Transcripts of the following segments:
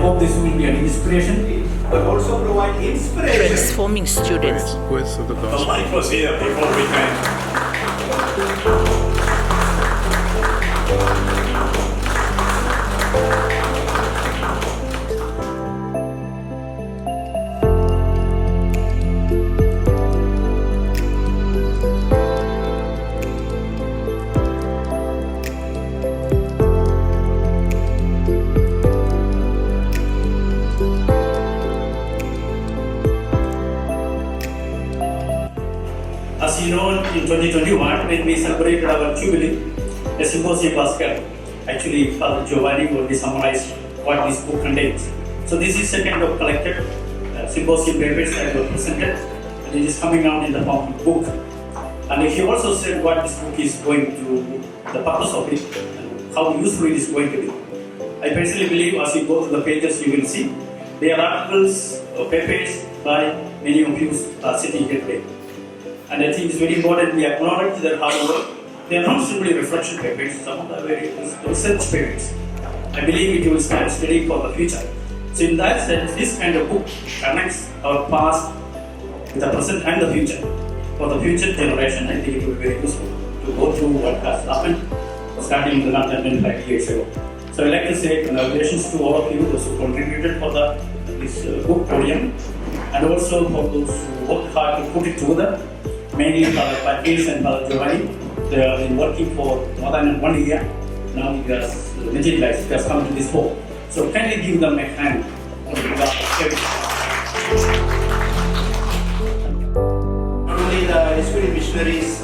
hope this will be an inspiration, but also provide inspiration. Transforming students. Voice of the The gospel. light was here before we came. As you know, in 2021, when we celebrated our Jubilee, a symposium was held. Actually, Father Giovanni will summarize what this book contains. So this is a kind of collected symposium papers that were presented, and it is coming out in the form of book. And he also said what this book is going to, the purpose of it, and how useful it is going to be. I personally believe as you go through the pages, you will see there are articles or papers by many of you sitting here today. And I think it's very important we acknowledge their hard work. They are not simply reflection papers, some of them are very research papers. I believe it will stand steady for the future. So in that sense, this kind of book connects our past with the present and the future. For the future generation, I think it will be very useful to go through what has happened starting in the last 25 years ago. So I'd like to say congratulations to all of you, those who contributed for this book podium, and also for those who worked hard to put it together. Mainly Father Patrice and Father Giovanni. They have been working for more than 1 year. Now it has come to this book. So kindly give them a hand. Not only the SVD Missionaries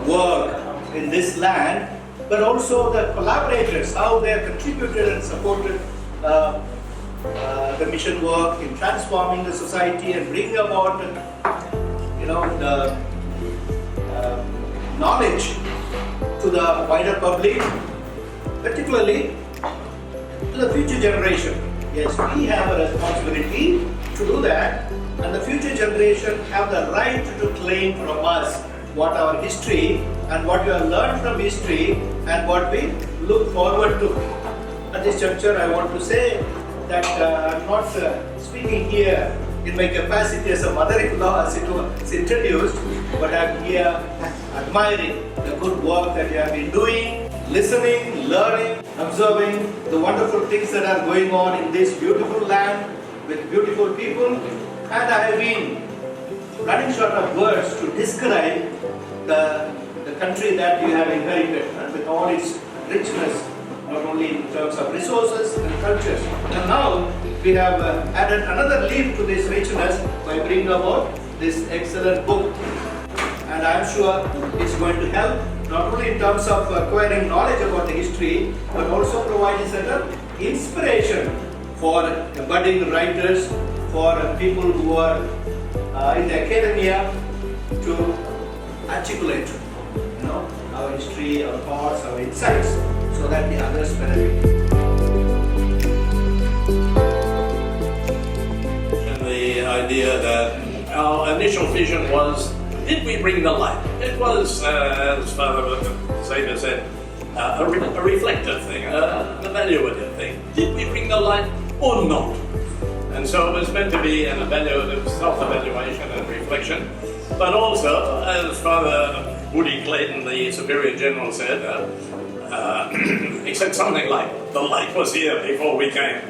work in this land, but also the collaborators, how they have contributed and supported the mission work in transforming the society and bringing about the knowledge to the wider public, particularly to the future generation. Yes, we have a responsibility to do that, and the future generation have the right to claim from us what our history and what we have learned from history and what we look forward to. At this juncture, I want to say that I'm not speaking here in my capacity as a mother-in-law, as it was introduced, but I'm here admiring the good work that you have been doing, listening, learning, observing the wonderful things that are going on in this beautiful land with beautiful people. And I have been running short of words to describe the country that you have inherited with all its richness, not only in terms of resources and cultures. And now we have added another leaf to this richness by bringing about this excellent book. And I am sure it's going to help not only in terms of acquiring knowledge about the history, but also providing certain inspiration for budding writers, for people who are in the academia to articulate, our history, our thoughts, our insights, so that the others benefit. The idea that our initial vision was, did we bring the light? It was, as Father Xavier said, a reflective thing, an evaluative thing. Did we bring the light or not? And so it was meant to be an evaluative self-evaluation and reflection, but also, as Father Woody Clayton, the Superior General, said, he said something like, the light was here before we came.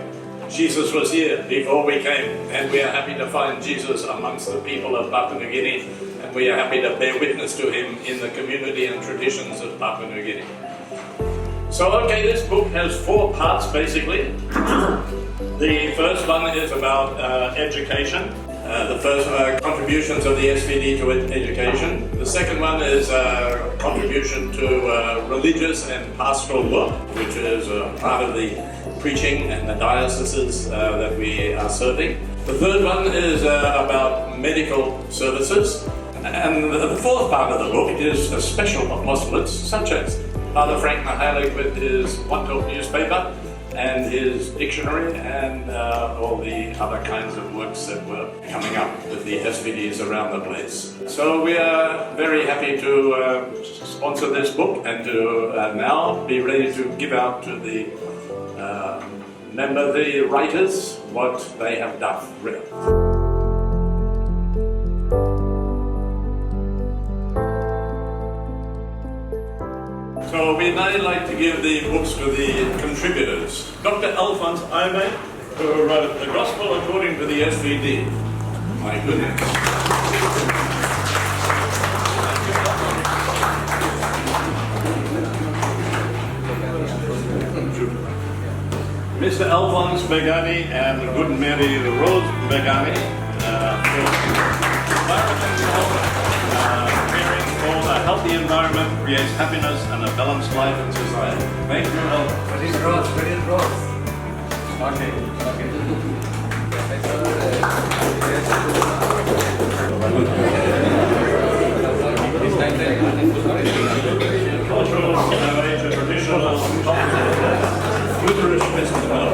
Jesus was here before we came, and we are happy to find Jesus amongst the people of Papua New Guinea, and we are happy to bear witness to him in the community and traditions of Papua New Guinea. So, okay, this book has 4 parts basically. The first one is about education. The first contributions of the SVD to education. The second one is contribution to religious and pastoral work, which is part of the preaching and the dioceses that we are serving. The third one is about medical services. And the fourth part of the book is a special apostolates, such as Father Frank Mahalik with his One Talk newspaper and his dictionary and all the other kinds of works that were coming up with the SVDs around the place. So we are very happy to sponsor this book and to now be ready to give out to the Remember the writers, what they have done, written. So we'd now like to give the books to the contributors. Dr. Alphonse Aime, who wrote The Gospel According to the SVD. My goodness. Mr. Alphonse Begani and Good Mary Rose Begani caring for a healthy environment creates happiness and a balanced life in society. Thank you, Alphonse. Where is Rose? Where is Rose? Okay, okay. Cultural, traditional, Lutheran festival.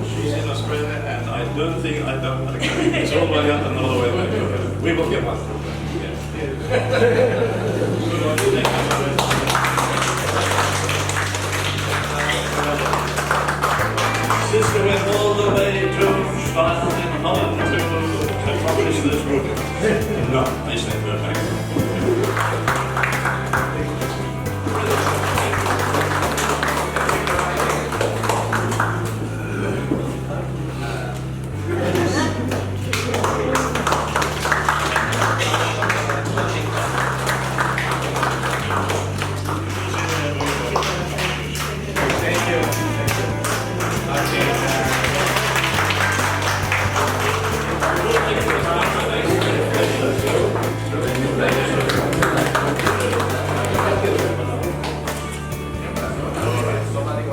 She's in Australia, and I don't think it's all way up and all the way back. We will get one. Sister went all the way to Scotland and Holland to accomplish this book. No, they stayed back.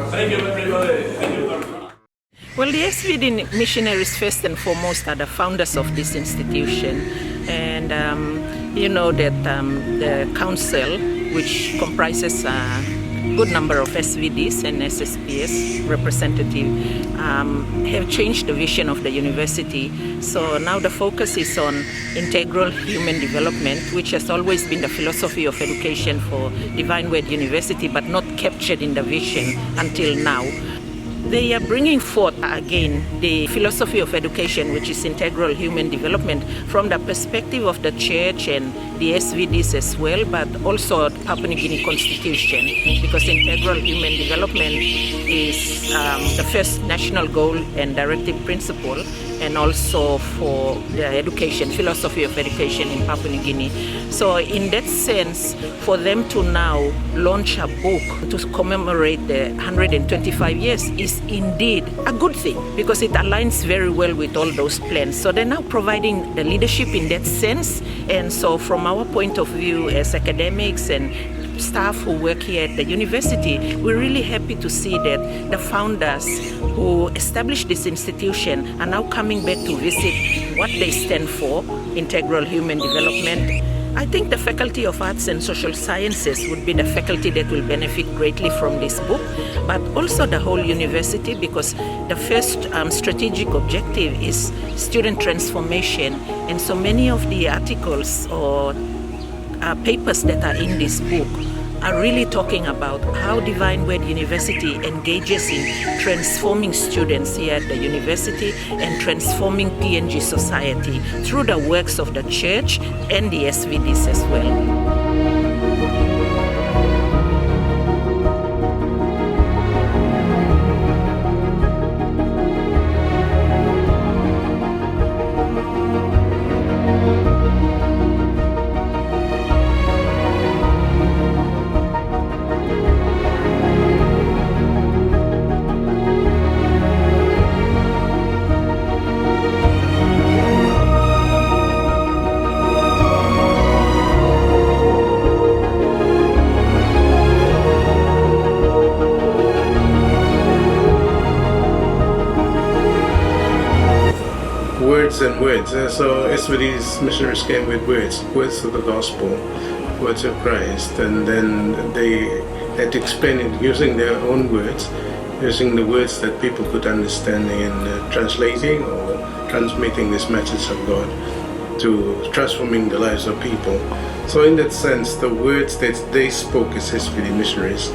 Thank you, everybody. Thank you, Dr. Well, the SVD Missionaries, first and foremost, are the founders of this institution. And you know that the council, which comprises a good number of SVDs and SSPS representatives, have changed the vision of the university. So now the focus is on integral human development, which has always been the philosophy of education for Divine Word University, but not captured in the vision until now. They are bringing forth again the philosophy of education, which is integral human development, from the perspective of the church and the SVDs as well, but also the Papua New Guinea Constitution, because integral human development is the first national goal and directive principle, and also for the education, philosophy of education in Papua New Guinea. So in that sense, for them to now launch a book to commemorate the 125 years is indeed a good thing, because it aligns very well with all those plans. So they're now providing the leadership in that sense. And so from our point of view as academics and staff who work here at the university, we're really happy to see that the founders who established this institution are now coming back to visit what they stand for, integral human development. I think the Faculty of Arts and Social Sciences would be the faculty that will benefit greatly from this book, but also the whole university, because the first strategic objective is student transformation. And so many of the articles or papers that are in this book are really talking about how Divine Word University engages in transforming students here at the university and transforming PNG society through the works of the church and the SVDs as well. Words and words. So SVD's missionaries came with words of the gospel, words of Christ, and then they had to explain it using their own words using the words that people could understand in translating or transmitting this message of God to transforming the lives of people. So in that sense, the words that they spoke as SVD missionaries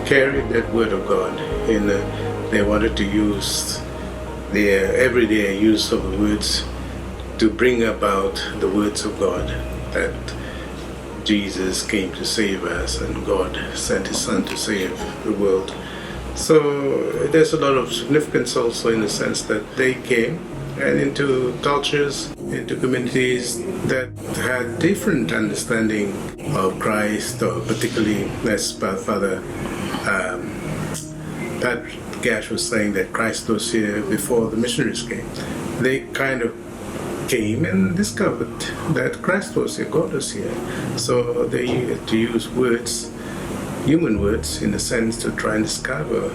carried that word of God, and they wanted to use their everyday use of the words to bring about the words of God, that Jesus came to save us and God sent His Son to save the world. So there's a lot of significance also in the sense that they came and into cultures, into communities that had different understanding of Christ, or particularly as Father Pat Gash was saying that Christ was here before the missionaries came. They kind of came and discovered that Christ was here, God was here. So they had to use words, human words, in a sense, to try and discover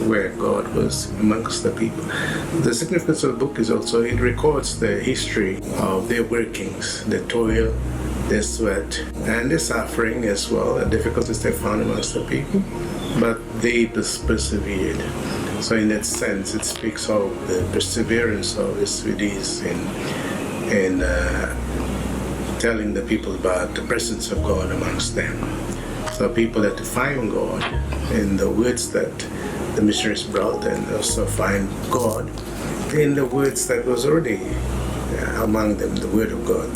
where God was amongst the people. The significance of the book is also it records the history of their workings, their toil, their sweat, and their suffering as well, the difficulties they found amongst the people, but they persevered. So in that sense, it speaks of the perseverance of SVDs in telling the people about the presence of God amongst them. So people had to find God in the words that the missionaries brought, and also find God in the words that was already among them. The word of God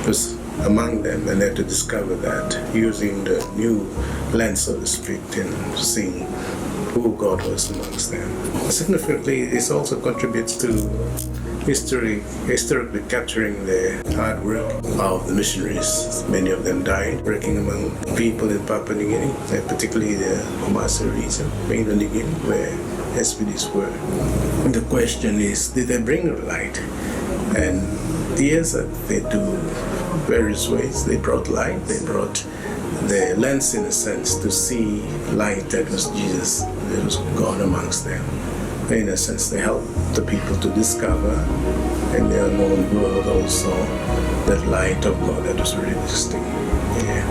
was among them, and they had to discover that using the new lens, so to speak, and seeing who God was amongst them. Significantly, this also contributes to historically capturing the hard work of the missionaries. Many of them died working among people in Papua New Guinea, particularly the Homasa region, mainland New Guinea, where SVDs were. And the question is, did they bring light? And yes, they do various ways. They brought light, they brought the lens, in a sense, to see light that was Jesus, that was God amongst them. In a sense, they helped the people to discover in their known world also that light of God that was really existing. Yeah.